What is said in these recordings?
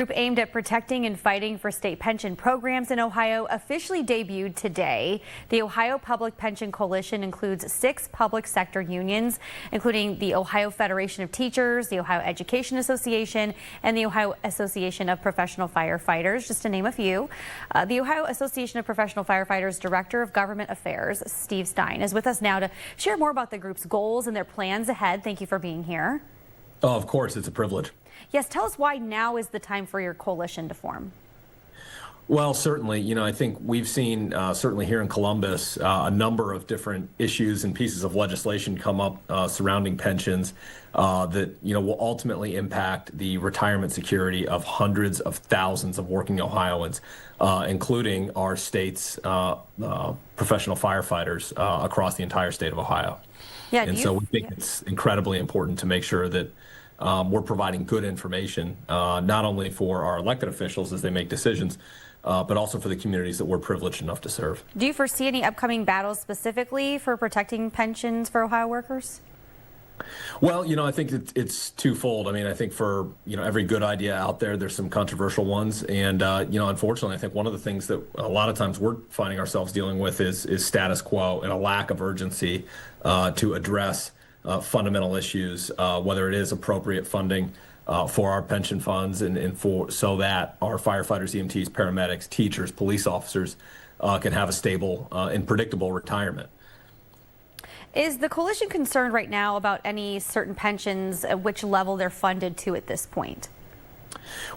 Group aimed at protecting and fighting for state pension programs in Ohio officially debuted today. The Ohio Public Pension Coalition includes 6 public sector unions, including the Ohio Federation of Teachers, the Ohio Education Association, and the Ohio Association of Professional Firefighters, just to name a few. The Ohio Association of Professional Firefighters Director of Government Affairs, Steve Stein, is with us now to share more about the group's goals and their plans ahead. Thank you for being here. Oh, of course, it's a privilege. Yes, tell us why now is the time for your coalition to form. Well, certainly, I think we've seen, certainly here in Columbus, a number of different issues and pieces of legislation come up surrounding pensions that, will ultimately impact the retirement security of hundreds of thousands of working Ohioans, including our state's professional firefighters across the entire state of Ohio. Yeah, and so we think it's incredibly important to make sure that we're providing good information, not only for our elected officials as they make decisions, but also for the communities that we're privileged enough to serve. Do you foresee any upcoming battles specifically for protecting pensions for Ohio workers? Well, I think it's twofold. I mean, I think for, every good idea out there, there's some controversial ones. And, unfortunately, I think one of the things that a lot of times we're finding ourselves dealing with is status quo and a lack of urgency to address fundamental issues, whether it is appropriate funding for our pension funds and so that our firefighters, EMTs, paramedics, teachers, police officers can have a stable and predictable retirement. Is the coalition concerned right now about any certain pensions, at which level they're funded to at this point?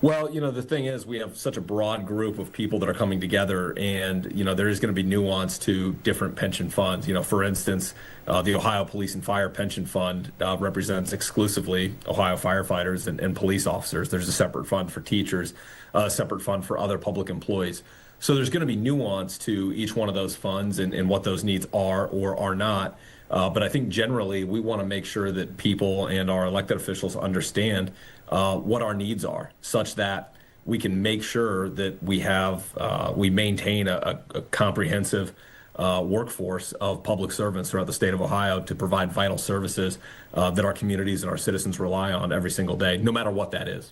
Well, the thing is, we have such a broad group of people that are coming together, and, there is going to be nuance to different pension funds. For instance, the Ohio Police and Fire Pension Fund represents exclusively Ohio firefighters and police officers. There's a separate fund for teachers, a separate fund for other public employees. So there's going to be nuance to each one of those funds and what those needs are or are not. But I think generally we want to make sure that people and our elected officials understand what our needs are, such that we can make sure that we maintain a comprehensive workforce of public servants throughout the state of Ohio to provide vital services that our communities and our citizens rely on every single day, no matter what that is.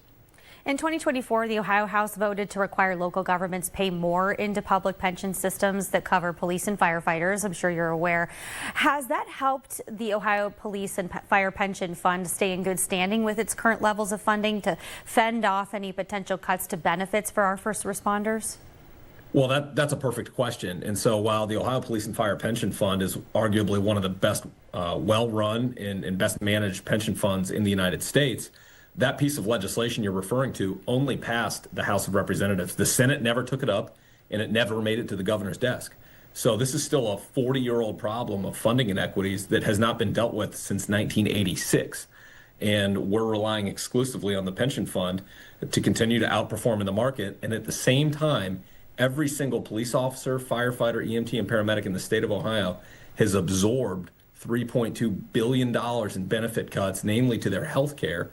In 2024, the Ohio House voted to require local governments pay more into public pension systems that cover police and firefighters. I'm sure you're aware. Has that helped the Ohio Police and Fire Pension Fund stay in good standing with its current levels of funding to fend off any potential cuts to benefits for our first responders? Well, that's a perfect question. And so while the Ohio Police and Fire Pension Fund is arguably one of the best well-run and best managed pension funds in the United States, that piece of legislation you're referring to only passed the House of Representatives. The Senate never took it up, and it never made it to the governor's desk. So this is still a 40-year-old problem of funding inequities that has not been dealt with since 1986. And we're relying exclusively on the pension fund to continue to outperform in the market. And at the same time, every single police officer, firefighter, EMT, and paramedic in the state of Ohio has absorbed $3.2 billion in benefit cuts, namely to their health care,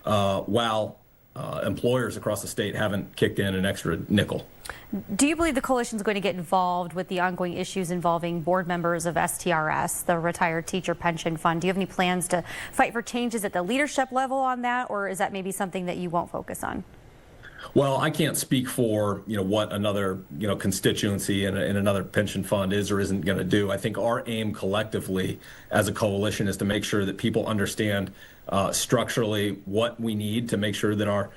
while employers across the state haven't kicked in an extra nickel. Do you believe the coalition is going to get involved with the ongoing issues involving board members of STRS, the Retired Teacher Pension Fund? Do you have any plans to fight for changes at the leadership level on that, or is that maybe something that you won't focus on? Well, I can't speak for, what another, constituency in another pension fund is or isn't going to do. I think our aim collectively as a coalition is to make sure that people understand structurally what we need to make sure that our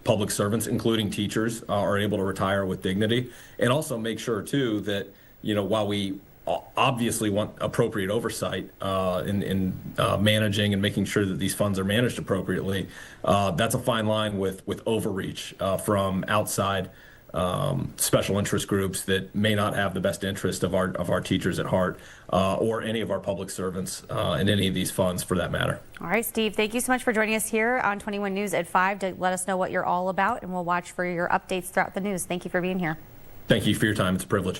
public servants, including teachers, are able to retire with dignity, and also make sure, too, that, while we obviously want appropriate oversight in managing and making sure that these funds are managed appropriately, that's a fine line with overreach from outside special interest groups that may not have the best interest of our teachers at heart, or any of our public servants in any of these funds for that matter. All right, Steve, thank you so much for joining us here on 21 News at 5 to let us know what you're all about, and we'll watch for your updates throughout the news. Thank you for being here. Thank you for your time. It's a privilege.